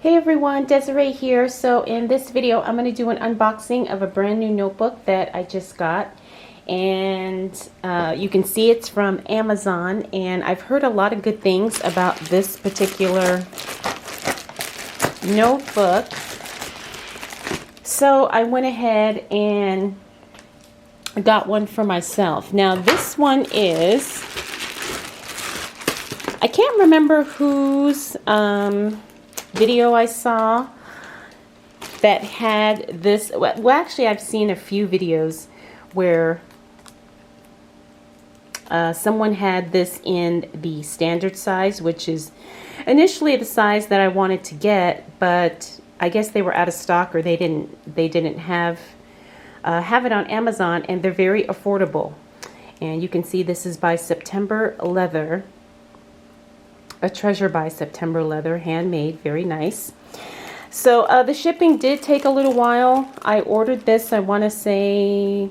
Hey everyone, Desiree here. So in this video, I'm going to do an unboxing of a brand new notebook that I just got. And you can see it's from Amazon. And I've heard a lot of good things about this particular notebook. So I went ahead and got one for myself. Now this one is, I can't remember whose video I saw that had this. Well, actually I've seen a few videos where someone had this in the standard size, which is initially the size that I wanted to get, but I guess they were out of stock, or they didn't have it on Amazon, and they're very affordable. And you can see this is by September Leather. A treasure by September Leather, handmade, very nice. So the shipping did take a little while. I ordered this, I want to say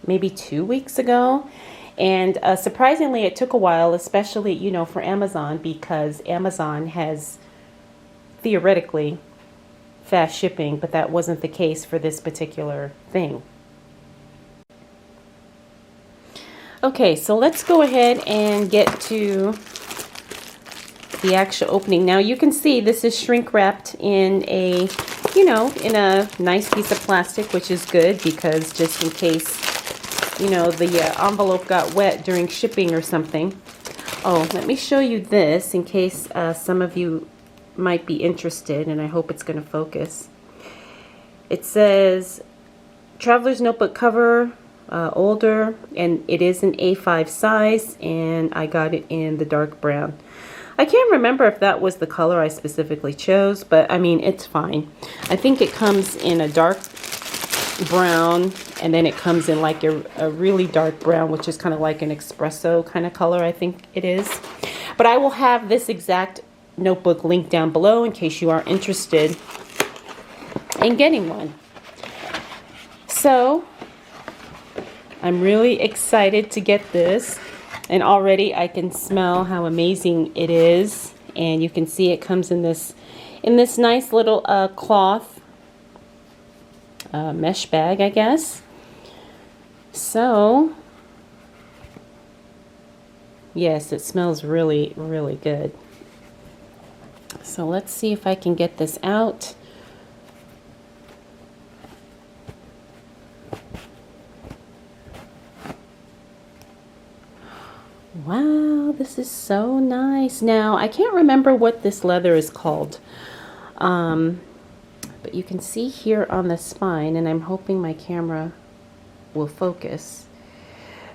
maybe 2 weeks ago, and surprisingly it took a while, especially, you know, for Amazon, because Amazon has theoretically fast shipping, but that wasn't the case for this particular thing. Okay, so let's go ahead and get to the actual opening. Now you can see this is shrink wrapped in a, you know, in a nice piece of plastic, which is good, because just in case, you know, the envelope got wet during shipping or something. Oh, let me show you this in case some of you might be interested, and I hope it's going to focus. It says Traveler's Notebook cover, older, and it is an A5 size, and I got it in the dark brown. I can't remember if that was the color I specifically chose, but I mean, it's fine. I think it comes in a dark brown, and then it comes in like a really dark brown, which is kind of like an espresso kind of color, I think it is. But I will have this exact notebook linked down below in case you are interested in getting one. So I'm really excited to get this. And already I can smell how amazing it is. And you can see it comes in this nice little cloth mesh bag, I guess. So yes, it smells really, really good. So let's see if I can get this out. Wow, this is so nice. Now, I can't remember what this leather is called, but you can see here on the spine, and I'm hoping my camera will focus.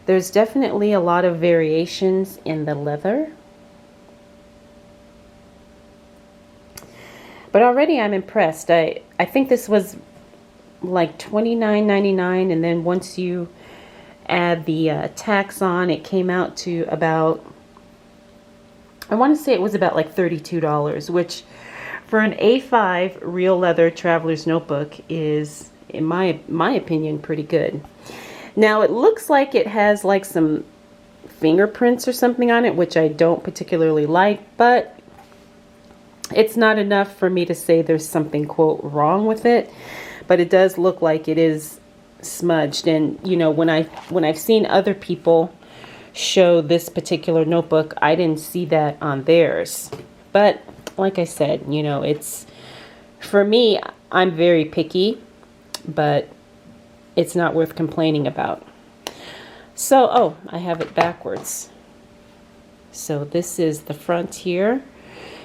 There's definitely a lot of variations in the leather, but already I'm impressed. I think this was like $29.99, and then once you add the tax on, it came out to about, I want to say it was about like $32, which for an A5 real leather traveler's notebook is, in my opinion, pretty good. Now it looks like it has like some fingerprints or something on it, which I don't particularly like, but it's not enough for me to say there's something, quote, wrong with it. But it does look like it is smudged, and you know, when I've seen other people show this particular notebook, I didn't see that on theirs. But like I said, you know, it's, for me, I'm very picky, but it's not worth complaining about. So, oh, I have it backwards. So this is the front here,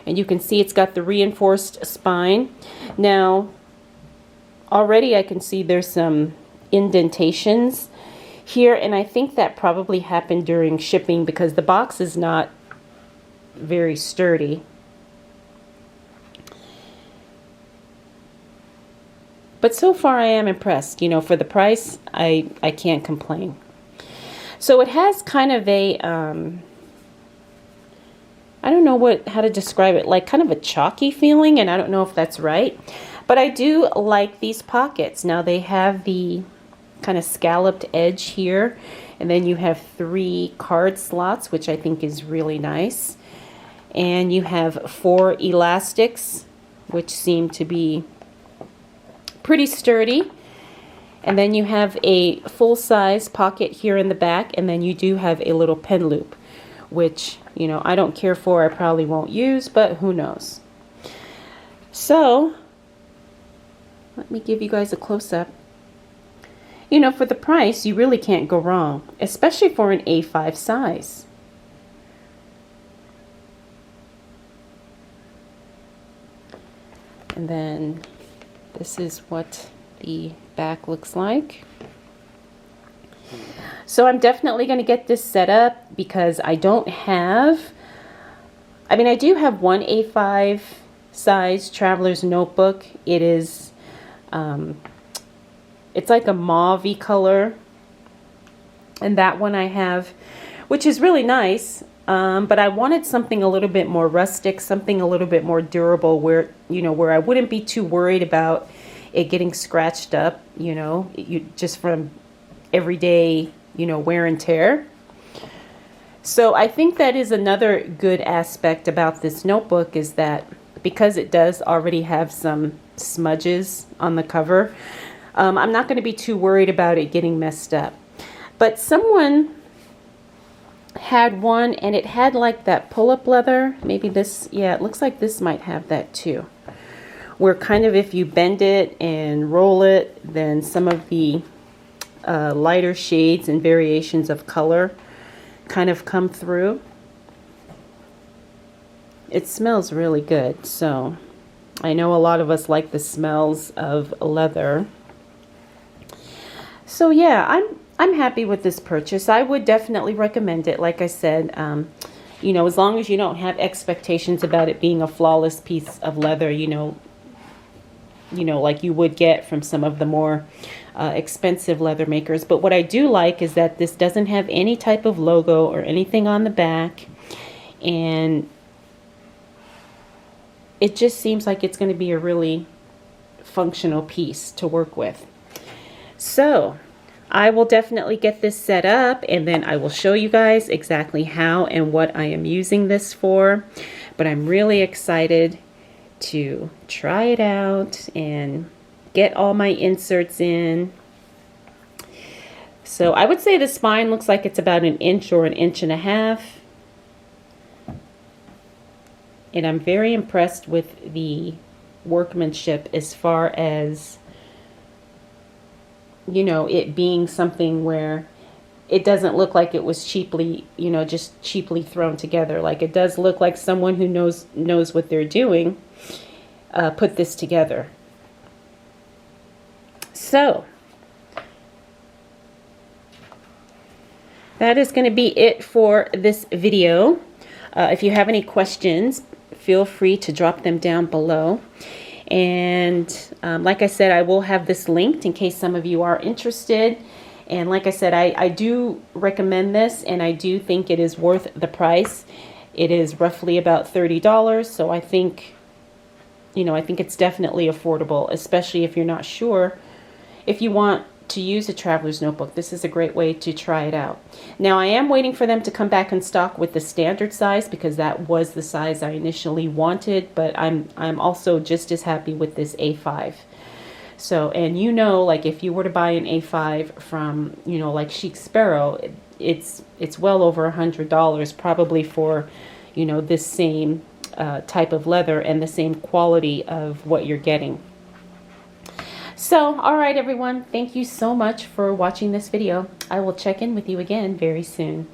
and you can see it's got the reinforced spine. Now already I can see there's some indentations here, and I think that probably happened during shipping because the box is not very sturdy. But so far I am impressed. You know, for the price, I can't complain. So it has kind of a I don't know how to describe it, like kind of a chalky feeling, and I don't know if that's right, but I do like these pockets. Now they have the kind of scalloped edge here, and then you have 3 card slots, which I think is really nice, and you have 4 elastics which seem to be pretty sturdy. And then you have a full-size pocket here in the back, and then you do have a little pen loop, which, you know, I don't care for. I probably won't use, but who knows. So let me give you guys a close-up. You know, for the price, you really can't go wrong, especially for an A5 size. And then this is what the back looks like. So I'm definitely going to get this set up because I don't have, I mean, I do have one A5 size traveler's notebook. It is, it's like a mauve-y color, and that one I have, which is really nice. But I wanted something a little bit more rustic, something a little bit more durable, where, you know, where I wouldn't be too worried about it getting scratched up, you know, just from everyday, you know, wear and tear. So I think that is another good aspect about this notebook, is that because it does already have some smudges on the cover, I'm not going to be too worried about it getting messed up. But someone had one, and it had like that pull-up leather. Maybe this, yeah, it looks like this might have that too, where kind of if you bend it and roll it, then some of the lighter shades and variations of color kind of come through. It smells really good, so I know a lot of us like the smells of leather. So yeah, I'm happy with this purchase. I would definitely recommend it. Like I said, you know, as long as you don't have expectations about it being a flawless piece of leather, you know, like you would get from some of the more expensive leather makers. But what I do like is that this doesn't have any type of logo or anything on the back, and it just seems like it's going to be a really functional piece to work with. So I will definitely get this set up, and then I will show you guys exactly how and what I am using this for. But I'm really excited to try it out and get all my inserts in. So I would say the spine looks like it's about 1 inch or 1.5 inches. And I'm very impressed with the workmanship as far as, you know, it being something where it doesn't look like it was cheaply, you know, just cheaply thrown together. Like, it does look like someone who knows what they're doing put this together. So that is going to be it for this video. If you have any questions, feel free to drop them down below. And like I said, I will have this linked in case some of you are interested. And like I said, I do recommend this, and I do think it is worth the price. It is roughly about $30. So I think, you know, I think it's definitely affordable, especially if you're not sure if you want to use a traveler's notebook. This is a great way to try it out. Now, I am waiting for them to come back in stock with the standard size, because that was the size I initially wanted, but I'm also just as happy with this A5. So, and you know, like if you were to buy an A5 from, you know, like Chic Sparrow, it's well over $100 probably for, you know, this same type of leather and the same quality of what you're getting. So, all right, everyone, thank you so much for watching this video. I will check in with you again very soon.